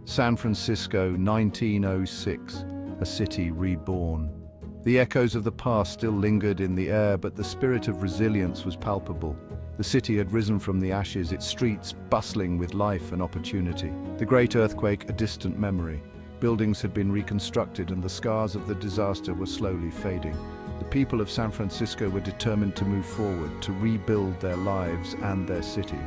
San Francisco, 1906, a city reborn. The echoes of the past still lingered in the air, but the spirit of resilience was palpable. The city had risen from the ashes, its streets bustling with life and opportunity. The great earthquake, a distant memory. Buildings had been reconstructed and the scars of the disaster were slowly fading. The people of San Francisco were determined to move forward, to rebuild their lives and their city.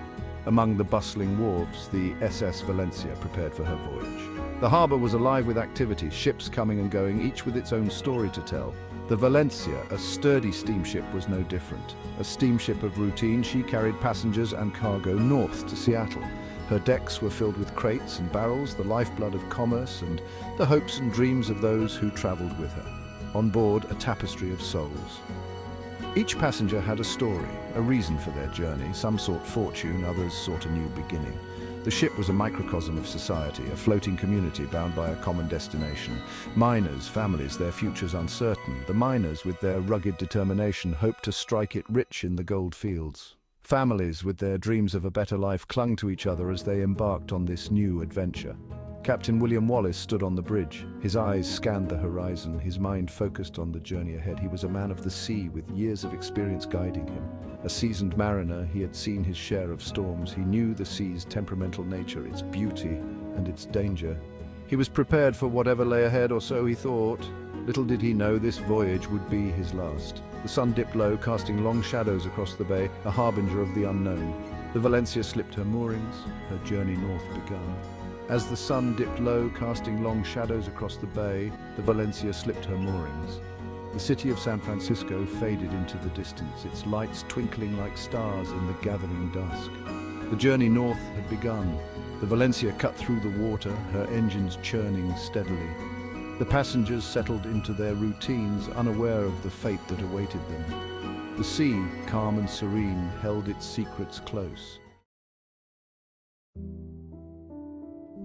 Among the bustling wharves, the SS Valencia prepared for her voyage. The harbor was alive with activity, ships coming and going, each with its own story to tell. The Valencia, a sturdy steamship, was no different. A steamship of routine, she carried passengers and cargo north to Seattle. Her decks were filled with crates and barrels, the lifeblood of commerce and the hopes and dreams of those who traveled with her. On board, a tapestry of souls. Each passenger had a story, a reason for their journey. Some sought fortune, others sought a new beginning. The ship was a microcosm of society, a floating community bound by a common destination. Miners, families, their futures uncertain. The miners, with their rugged determination, hoped to strike it rich in the gold fields. Families, with their dreams of a better life, clung to each other as they embarked on this new adventure. Captain William Wallace stood on the bridge. His eyes scanned the horizon, his mind focused on the journey ahead. He was a man of the sea with years of experience guiding him. A seasoned mariner, he had seen his share of storms. He knew the sea's temperamental nature, its beauty and its danger. He was prepared for whatever lay ahead, or so he thought. Little did he know this voyage would be his last. The sun dipped low, casting long shadows across the bay, a harbinger of the unknown. The Valencia slipped her moorings, her journey north begun. As the sun dipped low, casting long shadows across the bay, the Valencia slipped her moorings. The city of San Francisco faded into the distance, its lights twinkling like stars in the gathering dusk. The journey north had begun. The Valencia cut through the water, her engines churning steadily. The passengers settled into their routines, unaware of the fate that awaited them. The sea, calm and serene, held its secrets close.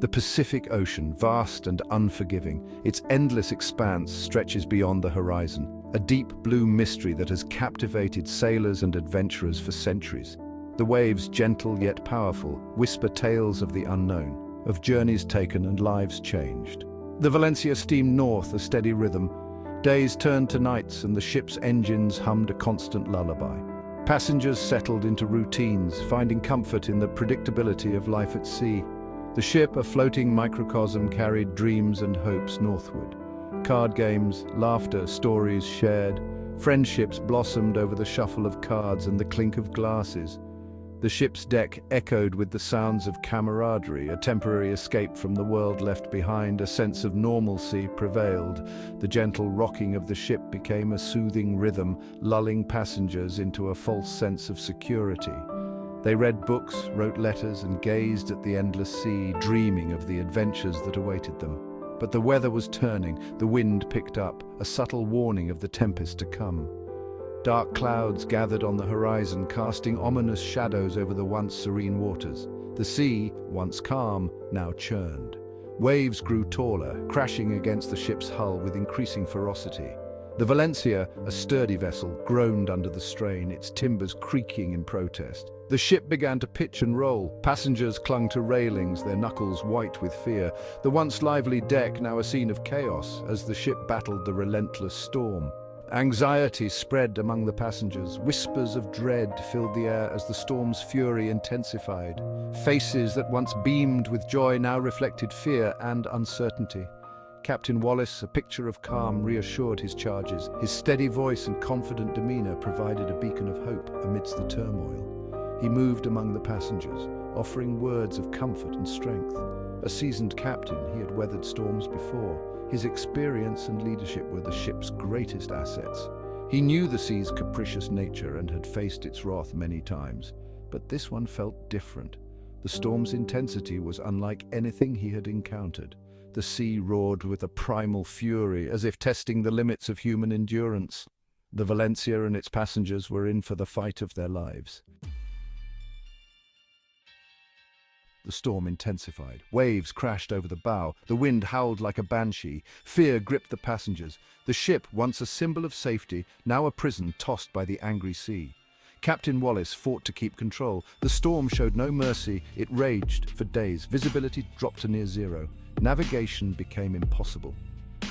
The Pacific Ocean, vast and unforgiving, its endless expanse stretches beyond the horizon, a deep blue mystery that has captivated sailors and adventurers for centuries. The waves, gentle yet powerful, whisper tales of the unknown, of journeys taken and lives changed. The Valencia steamed north, a steady rhythm. Days turned to nights and the ship's engines hummed a constant lullaby. Passengers settled into routines, finding comfort in the predictability of life at sea. The ship, a floating microcosm, carried dreams and hopes northward. Card games, laughter, stories shared. Friendships blossomed over the shuffle of cards and the clink of glasses. The ship's deck echoed with the sounds of camaraderie, a temporary escape from the world left behind. A sense of normalcy prevailed. The gentle rocking of the ship became a soothing rhythm, lulling passengers into a false sense of security. They read books, wrote letters, and gazed at the endless sea, dreaming of the adventures that awaited them. But the weather was turning, the wind picked up, a subtle warning of the tempest to come. Dark clouds gathered on the horizon, casting ominous shadows over the once serene waters. The sea, once calm, now churned. Waves grew taller, crashing against the ship's hull with increasing ferocity. The Valencia, a sturdy vessel, groaned under the strain, its timbers creaking in protest. The ship began to pitch and roll. Passengers clung to railings, their knuckles white with fear. The once lively deck now a scene of chaos as the ship battled the relentless storm. Anxiety spread among the passengers. Whispers of dread filled the air as the storm's fury intensified. Faces that once beamed with joy now reflected fear and uncertainty. Captain Wallace, a picture of calm, reassured his charges. His steady voice and confident demeanor provided a beacon of hope amidst the turmoil. He moved among the passengers, offering words of comfort and strength. A seasoned captain, he had weathered storms before. His experience and leadership were the ship's greatest assets. He knew the sea's capricious nature and had faced its wrath many times, but this one felt different. The storm's intensity was unlike anything he had encountered. The sea roared with a primal fury, as if testing the limits of human endurance. The Valencia and its passengers were in for the fight of their lives. The storm intensified. Waves crashed over the bow. The wind howled like a banshee. Fear gripped the passengers. The ship, once a symbol of safety, now a prison tossed by the angry sea. Captain Wallace fought to keep control. The storm showed no mercy. It raged for days. Visibility dropped to near zero. Navigation became impossible.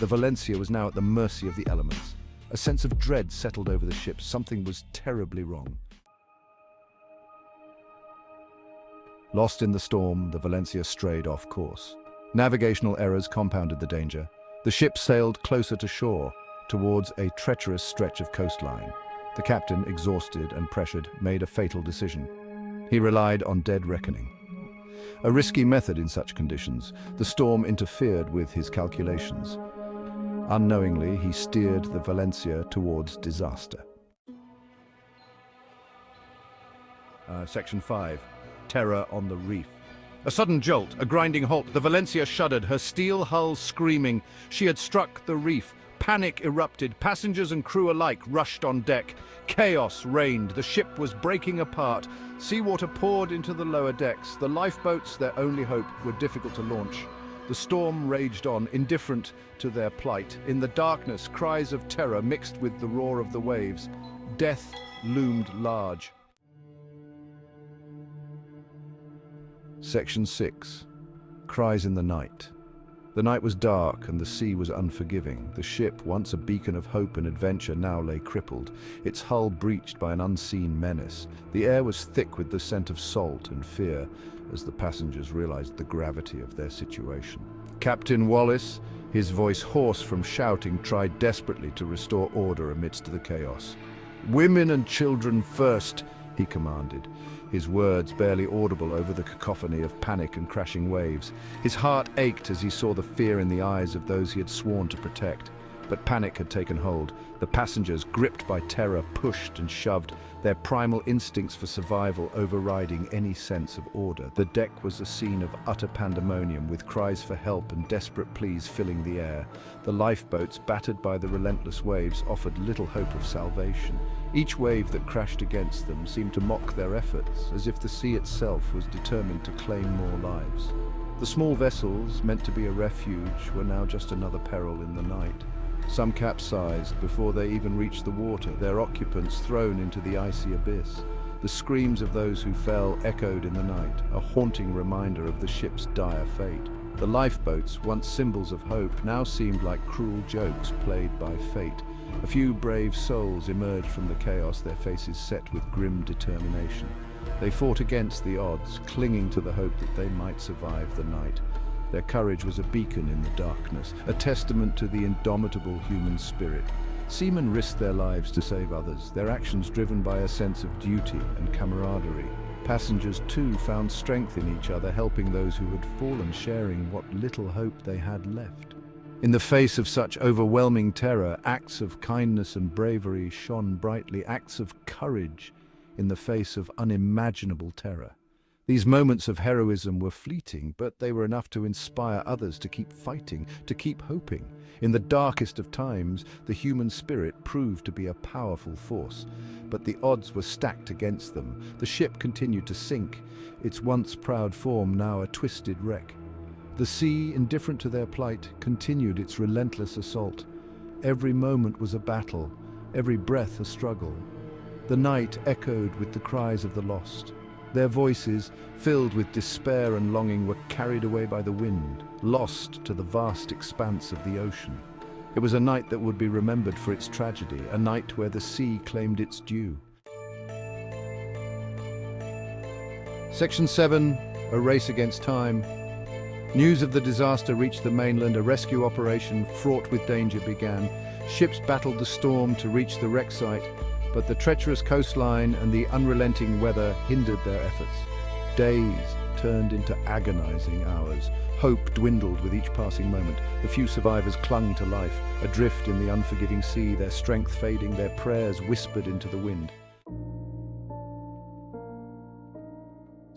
The Valencia was now at the mercy of the elements. A sense of dread settled over the ship. Something was terribly wrong. Lost in the storm, the Valencia strayed off course. Navigational errors compounded the danger. The ship sailed closer to shore, towards a treacherous stretch of coastline. The captain, exhausted and pressured, made a fatal decision. He relied on dead reckoning. A risky method in such conditions, the storm interfered with his calculations. Unknowingly, he steered the Valencia towards disaster. Section 5. Terror on the reef. A sudden jolt, a grinding halt. The Valencia shuddered, her steel hull screaming. She had struck the reef. Panic erupted. Passengers and crew alike rushed on deck. Chaos reigned. The ship was breaking apart. Seawater poured into the lower decks. The lifeboats, their only hope, were difficult to launch. The storm raged on, indifferent to their plight. In the darkness, cries of terror mixed with the roar of the waves. Death loomed large. Section 6. Cries in the night. The night was dark and the sea was unforgiving. The ship, once a beacon of hope and adventure, now lay crippled, its hull breached by an unseen menace. The air was thick with the scent of salt and fear as the passengers realized the gravity of their situation. Captain Wallace, his voice hoarse from shouting, tried desperately to restore order amidst the chaos. "Women and children first," he commanded, his words barely audible over the cacophony of panic and crashing waves. His heart ached as he saw the fear in the eyes of those he had sworn to protect. But panic had taken hold. The passengers, gripped by terror, pushed and shoved, their primal instincts for survival overriding any sense of order. The deck was a scene of utter pandemonium, with cries for help and desperate pleas filling the air. The lifeboats, battered by the relentless waves, offered little hope of salvation. Each wave that crashed against them seemed to mock their efforts, as if the sea itself was determined to claim more lives. The small vessels, meant to be a refuge, were now just another peril in the night. Some capsized before they even reached the water, their occupants thrown into the icy abyss. The screams of those who fell echoed in the night, a haunting reminder of the ship's dire fate. The lifeboats, once symbols of hope, now seemed like cruel jokes played by fate. A few brave souls emerged from the chaos, their faces set with grim determination. They fought against the odds, clinging to the hope that they might survive the night. Their courage was a beacon in the darkness, a testament to the indomitable human spirit. Seamen risked their lives to save others, their actions driven by a sense of duty and camaraderie. Passengers, too, found strength in each other, helping those who had fallen, sharing what little hope they had left. In the face of such overwhelming terror, acts of kindness and bravery shone brightly, acts of courage in the face of unimaginable terror. These moments of heroism were fleeting, but they were enough to inspire others to keep fighting, to keep hoping. In the darkest of times, the human spirit proved to be a powerful force, but the odds were stacked against them. The ship continued to sink, its once proud form now a twisted wreck. The sea, indifferent to their plight, continued its relentless assault. Every moment was a battle, every breath a struggle. The night echoed with the cries of the lost. Their voices, filled with despair and longing, were carried away by the wind, lost to the vast expanse of the ocean. It was a night that would be remembered for its tragedy, a night where the sea claimed its due. Section 7. A race against time. News of the disaster reached the mainland. A rescue operation fraught with danger began. Ships battled the storm to reach the wreck site, but the treacherous coastline and the unrelenting weather hindered their efforts. Days turned into agonizing hours. Hope dwindled with each passing moment. The few survivors clung to life, adrift in the unforgiving sea, their strength fading, their prayers whispered into the wind.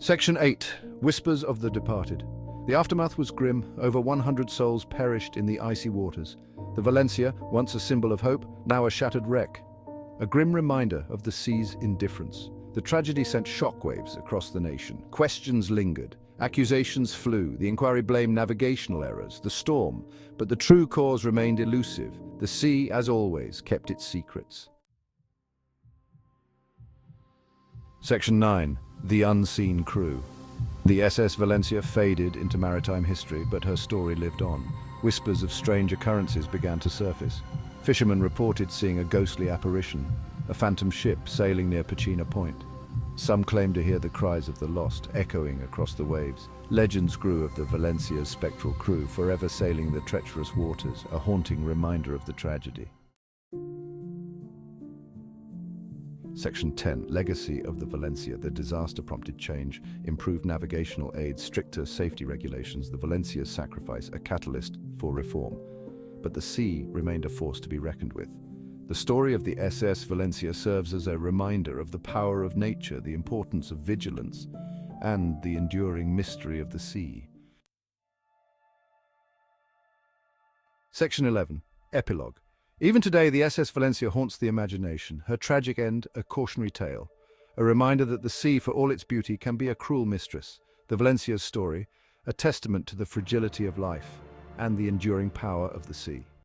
Section 8. Whispers of the Departed. The aftermath was grim. Over 100 souls perished in the icy waters. The Valencia, once a symbol of hope, now a shattered wreck. A grim reminder of the sea's indifference. The tragedy sent shockwaves across the nation. Questions lingered. Accusations flew. The inquiry blamed navigational errors, the storm, but the true cause remained elusive. The sea, as always, kept its secrets. Section 9. The Unseen Crew. The SS Valencia faded into maritime history, but her story lived on. Whispers of strange occurrences began to surface. Fishermen reported seeing a ghostly apparition, a phantom ship sailing near Pachina Point. Some claimed to hear the cries of the lost echoing across the waves. Legends grew of the Valencia's spectral crew, forever sailing the treacherous waters, a haunting reminder of the tragedy. Section 10. Legacy of the Valencia. The disaster prompted change, improved navigational aids, stricter safety regulations. The Valencia's sacrifice, a catalyst for reform. But the sea remained a force to be reckoned with. The story of the SS Valencia serves as a reminder of the power of nature, the importance of vigilance, and the enduring mystery of the sea. Section 11. Epilogue. Even today, the SS Valencia haunts the imagination, her tragic end a cautionary tale, a reminder that the sea, for all its beauty, can be a cruel mistress. The Valencia's story, a testament to the fragility of life and the enduring power of the sea.